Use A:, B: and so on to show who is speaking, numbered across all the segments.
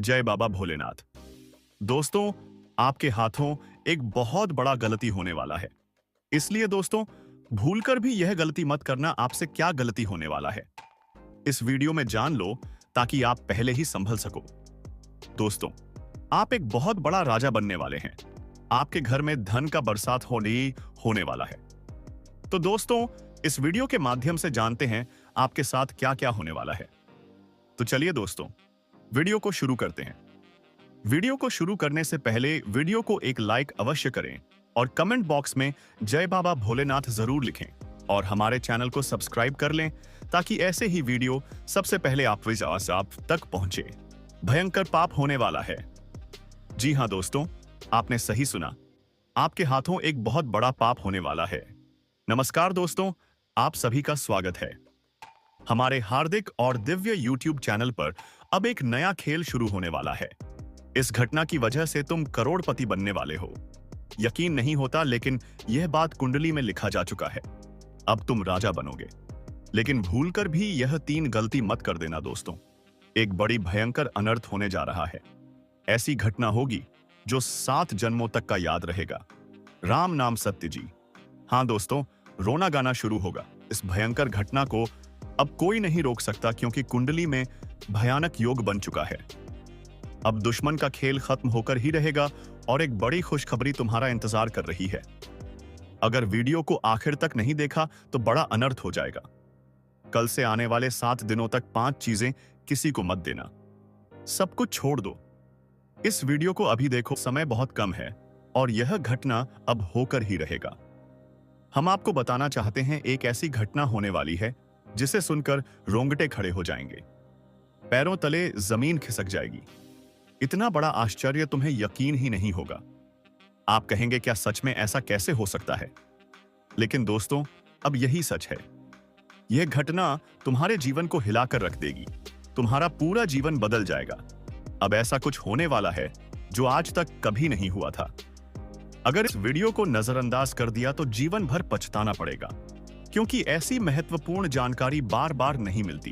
A: जय बाबा भोलेनाथ। दोस्तों, आपके हाथों एक बहुत बड़ा गलती होने वाला है। इसलिए दोस्तों, भूलकर भी यह गलती मत करना। आपसे क्या गलती होने वाला है इस वीडियो में जान लो, ताकि आप पहले ही संभल सको। दोस्तों, आप एक बहुत बड़ा राजा बनने वाले हैं। आपके घर में धन का बरसात होने वाला है। तो दोस्तों, इस वीडियो के माध्यम से जानते हैं आपके साथ क्या क्या होने वाला है। तो चलिए दोस्तों, वीडियो को शुरू करते हैं। वीडियो को शुरू करने से पहले वीडियो को एक लाइक अवश्य करें और कमेंट बॉक्स में जय बाबा भोलेनाथ जरूर लिखें और हमारे चैनल को सब्सक्राइब कर लें, ताकि ऐसे ही वीडियो सबसे पहले आप तक पहुंचे। भयंकर पाप होने वाला है। जी हां दोस्तों, आपने सही सुना। आपके हाथों एक बहुत बड़ा पाप होने वाला है। नमस्कार दोस्तों, आप सभी का स्वागत है हमारे हार्दिक और दिव्य YouTube चैनल पर। अब एक नया खेल शुरू होने वाला है। इस घटना की वजह से तुम करोड़पति बनने वाले हो। यकीन नहीं होता, लेकिन यह बात कुंडली में लिखा जा चुका है। अब तुम राजा बनोगे। लेकिन भूलकर भी यह 3 गलती मत कर देना दोस्तों। एक बड़ी भयंकर अनर्थ होने जा रहा है। ऐसी घटना होगी जो 7 जन्मों तक का याद रहेगा। राम नाम सत्य जी। हाँ दोस्तों, रोना गाना शुरू होगा। इस भयंकर घटना को अब कोई नहीं रोक सकता, क्योंकि कुंडली में भयानक योग बन चुका है। अब दुश्मन का खेल खत्म होकर ही रहेगा और एक बड़ी खुशखबरी तुम्हारा इंतजार कर रही है। अगर वीडियो को आखिर तक नहीं देखा तो बड़ा अनर्थ हो जाएगा। कल से आने वाले 7 दिनों तक 5 चीजें किसी को मत देना। सब कुछ छोड़ दो। इस वीडियो को अभी देखो, समय बहुत कम है और यह घटना अब होकर ही रहेगा। हम आपको बताना चाहते हैं, एक ऐसी घटना होने वाली है जिसे सुनकर रोंगटे खड़े हो जाएंगे, पैरों तले जमीन खिसक जाएगी। इतना बड़ा आश्चर्य तुम्हें यकीन ही नहीं होगा। आप कहेंगे, क्या सच में ऐसा कैसे हो सकता है? लेकिन दोस्तों, अब यही सच है। यह घटना तुम्हारे जीवन को हिलाकर रख देगी। तुम्हारा पूरा जीवन बदल जाएगा। अब ऐसा कुछ होने वाला है जो आज तक कभी नहीं हुआ था। अगर इस वीडियो को नजरअंदाज कर दिया तो जीवन भर पछताना पड़ेगा, क्योंकि ऐसी महत्वपूर्ण जानकारी बार बार नहीं मिलती।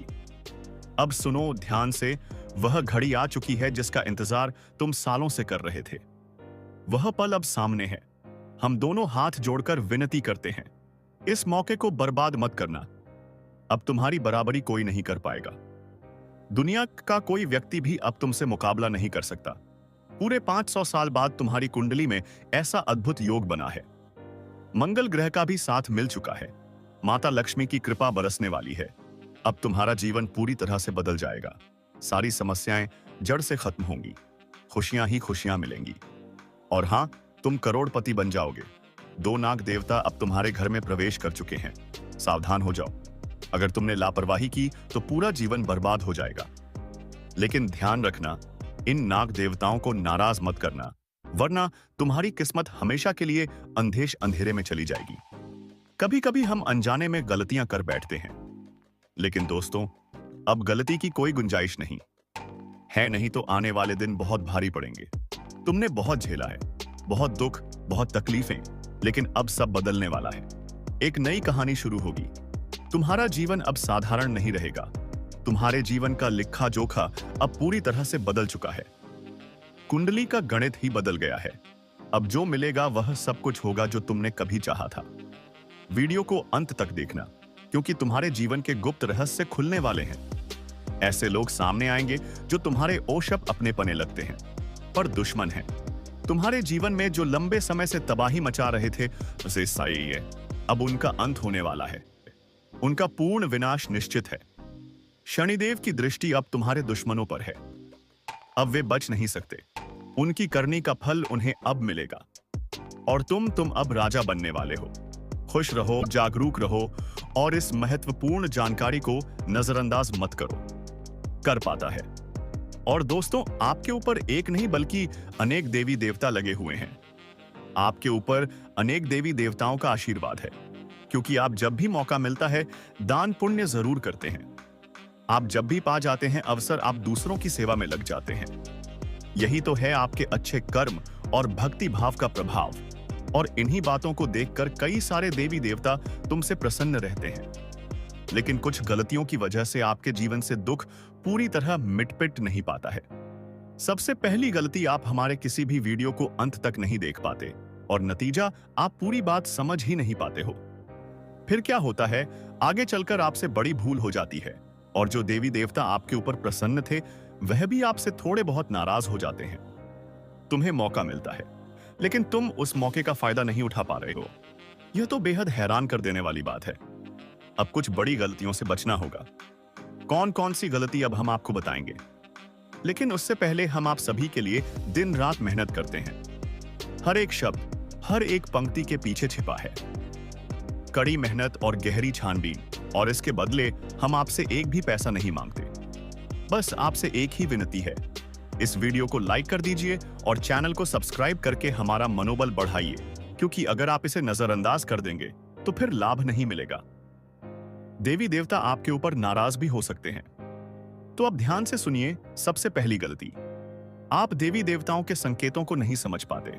A: अब सुनो ध्यान से। वह घड़ी आ चुकी है जिसका इंतजार तुम सालों से कर रहे थे। वह पल अब सामने है। हम दोनों हाथ जोड़कर विनती करते हैं, इस मौके को बर्बाद मत करना। अब तुम्हारी बराबरी कोई नहीं कर पाएगा। दुनिया का कोई व्यक्ति भी अब तुमसे मुकाबला नहीं कर सकता। पूरे 500 साल बाद तुम्हारी कुंडली में ऐसा अद्भुत योग बना है। मंगल ग्रह का भी साथ मिल चुका है। माता लक्ष्मी की कृपा बरसने वाली है। अब तुम्हारा जीवन पूरी तरह से बदल जाएगा। सारी समस्याएं जड़ से खत्म होंगी। खुशियां ही खुशियां मिलेंगी। और हां, तुम करोड़पति बन जाओगे। 2 नाग देवता अब तुम्हारे घर में प्रवेश कर चुके हैं। सावधान हो जाओ। अगर तुमने लापरवाही की तो पूरा जीवन बर्बाद हो जाएगा। लेकिन ध्यान रखना, इन नाग देवताओं को नाराज मत करना, वरना तुम्हारी किस्मत हमेशा के लिए अंधेश अंधेरे में चली जाएगी। कभी कभी हम अनजाने में गलतियां कर बैठते हैं, लेकिन दोस्तों, अब गलती की कोई गुंजाइश नहीं है। नहीं तो आने वाले दिन बहुत भारी पड़ेंगे। तुमने बहुत झेला है, बहुत दुख, बहुत तकलीफें, लेकिन अब सब बदलने वाला है। एक नई कहानी शुरू होगी। तुम्हारा जीवन अब साधारण नहीं रहेगा। तुम्हारे जीवन का लिखा जोखा अब पूरी तरह से बदल चुका है। कुंडली का गणित ही बदल गया है। अब जो मिलेगा वह सब कुछ होगा जो तुमने कभी चाहा था। वीडियो को अंत तक देखना, क्योंकि तुम्हारे जीवन के गुप्त रहस्य खुलने वाले हैं। ऐसे लोग सामने आएंगे जो तुम्हारे ओशप अपने पने लगते हैं, पर दुश्मन हैं। तुम्हारे जीवन में जो लंबे समय से तबाही मचा रहे थे, उसे सही है, अब उनका अंत होने वाला है। उनका पूर्ण विनाश निश्चित है। शनिदेव की दृष्टि अब तुम्हारे दुश्मनों पर है। अब वे बच नहीं सकते। उनकी करनी का फल उन्हें अब मिलेगा। और तुम अब राजा बनने वाले हो। खुश रहो, जागरूक रहो और इस महत्वपूर्ण जानकारी को नजरअंदाज मत करो। कर पाता है। और दोस्तों, आपके ऊपर एक नहीं बल्कि अनेक देवी देवता लगे हुए हैं। आपके ऊपर अनेक देवी देवताओं का आशीर्वाद है, क्योंकि आप जब भी मौका मिलता है दान पुण्य जरूर करते हैं। आप जब भी पा जाते हैं अवसर, आप दूसरों की सेवा में लग जाते हैं। यही तो है आपके अच्छे कर्म और भक्ति भाव का प्रभाव। और इन्हीं बातों को देखकर कई सारे देवी देवता तुमसे प्रसन्न रहते हैं। लेकिन कुछ गलतियों की वजह से आपके जीवन से दुख पूरी तरह मिटपिट नहीं पाता है। सबसे पहली गलती, आप हमारे किसी भी वीडियो को अंत तक नहीं देख पाते और नतीजा, आप पूरी बात समझ ही नहीं पाते हो। फिर क्या होता है, आगे चलकर आपसे बड़ी भूल हो जाती है और जो देवी देवता आपके ऊपर प्रसन्न थे वह भी आपसे थोड़े बहुत नाराज हो जाते हैं। तुम्हें मौका मिलता है लेकिन तुम उस मौके का फायदा नहीं उठा पा रहे हो। यह तो बेहद हैरान कर देने वाली बात है। अब कुछ बड़ी गलतियों से बचना होगा। कौन कौन सी गलती अब हम आपको बताएंगे, लेकिन उससे पहले हम आप सभी के लिए दिन रात मेहनत करते हैं। हर एक शब्द, हर एक पंक्ति के पीछे छिपा है कड़ी मेहनत और गहरी छानबीन, और इसके बदले हम आपसे एक भी पैसा नहीं मांगते। बस आपसे एक ही विनती है, इस वीडियो को लाइक कर दीजिए और चैनल को सब्सक्राइब करके हमारा मनोबल बढ़ाइए, क्योंकि अगर आप इसे नजरअंदाज कर देंगे तो फिर लाभ नहीं मिलेगा। देवी देवता आपके ऊपर नाराज भी हो सकते हैं। तो अब ध्यान से सुनिए। सबसे पहली गलती, आप देवी देवताओं के संकेतों को नहीं समझ पाते।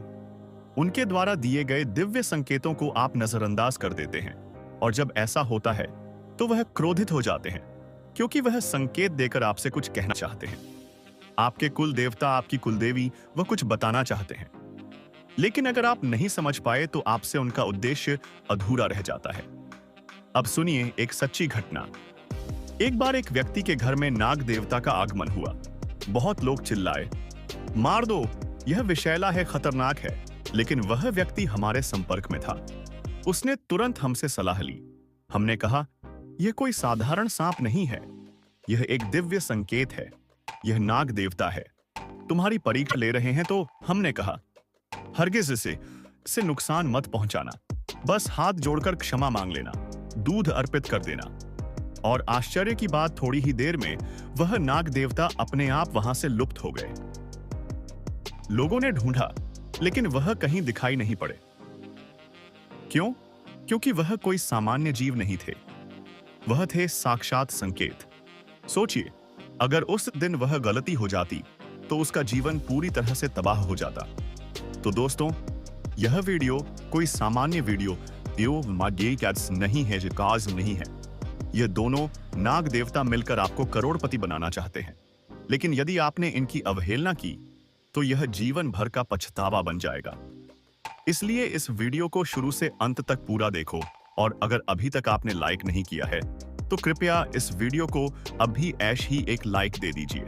A: उनके द्वारा दिए गए दिव्य संकेतों को आप नजरअंदाज कर देते हैं, और जब ऐसा होता है तो वह क्रोधित हो जाते हैं, क्योंकि वह संकेत देकर आपसे कुछ कहना चाहते हैं। आपके कुल देवता, आपकी कुलदेवी, वह कुछ बताना चाहते हैं, लेकिन अगर आप नहीं समझ पाए तो आपसे उनका उद्देश्य अधूरा रह जाता है। अब सुनिए एक सच्ची घटना। एक बार एक व्यक्ति के घर में नाग देवता का आगमन हुआ। बहुत लोग चिल्लाए, मार दो, यह विषैला है, खतरनाक है। लेकिन वह व्यक्ति हमारे संपर्क में था। उसने तुरंत हमसे सलाह ली। हमने कहा, यह कोई साधारण सांप नहीं है, यह एक दिव्य संकेत है, यह नाग देवता है, तुम्हारी परीक्षा ले रहे हैं। तो हमने कहा, हरगिज इसे नुकसान मत पहुंचाना, बस हाथ जोड़कर क्षमा मांग लेना, दूध अर्पित कर देना। और आश्चर्य की बात, थोड़ी ही देर में वह नाग देवता अपने आप वहां से लुप्त हो गए। लोगों ने ढूंढा, लेकिन वह कहीं दिखाई नहीं पड़े। क्यों? क्योंकि वह कोई सामान्य जीव नहीं थे, वह थे साक्षात संकेत। सोचिए, अगर उस दिन वह गलती हो जाती तो उसका जीवन पूरी तरह से तबाह हो जाता। तो दोस्तों, यह वीडियो कोई सामान्य वीडियो नहीं है, जो काज नहीं है। ये दोनों नाग देवता मिलकर आपको करोड़पति बनाना चाहते हैं, लेकिन यदि आपने इनकी अवहेलना की तो यह जीवन भर का पछतावा बन जाएगा। इसलिए इस वीडियो को शुरू से अंत तक पूरा देखो, और अगर अभी तक आपने लाइक नहीं किया है तो कृपया इस वीडियो को अभी ऐश ही एक लाइक दे दीजिए,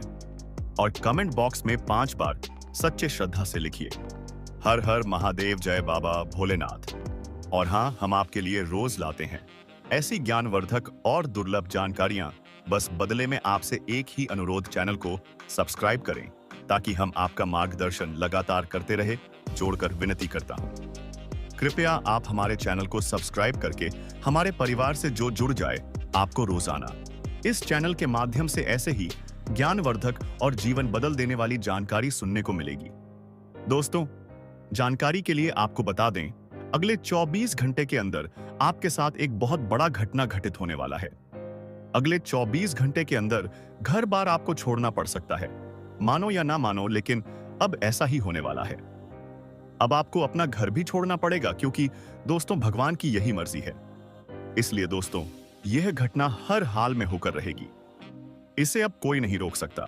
A: और कमेंट बॉक्स में 5 बार सच्चे श्रद्धा से लिखिए, हर हर महादेव, जय बाबा भोलेनाथ। और हाँ, हम आपके लिए रोज लाते हैं ऐसी ज्ञानवर्धक और दुर्लभ जानकारियां। बस बदले में आपसे एक ही अनुरोध, चैनल को सब्सक्राइब करें ताकि हम आपका मार्गदर्शन लगातार करते रहे। जोड़कर विनती करता हूं, कृपया आप हमारे चैनल को सब्सक्राइब करके हमारे परिवार से जो जुड़ जाए। आपको रोजाना इस चैनल के माध्यम से ऐसे ही ज्ञानवर्धक और जीवन बदल देने वाली जानकारी सुनने को मिलेगी। दोस्तों, जानकारी के लिए आपको बता दें, अगले 24 घंटे के अंदर आपके साथ एक बहुत बड़ा घटना घटित होने वाला है। अगले 24 घंटे के अंदर घर बार आपको छोड़ना पड़ सकता है, मानो या ना मानो, लेकिन अब ऐसा ही होने वाला है। अब आपको अपना घर भी छोड़ना पड़ेगा, क्योंकि दोस्तों, भगवान की यही मर्जी है। इसलिए दोस्तों, यह घटना हर हाल में होकर रहेगी, इसे अब कोई नहीं रोक सकता।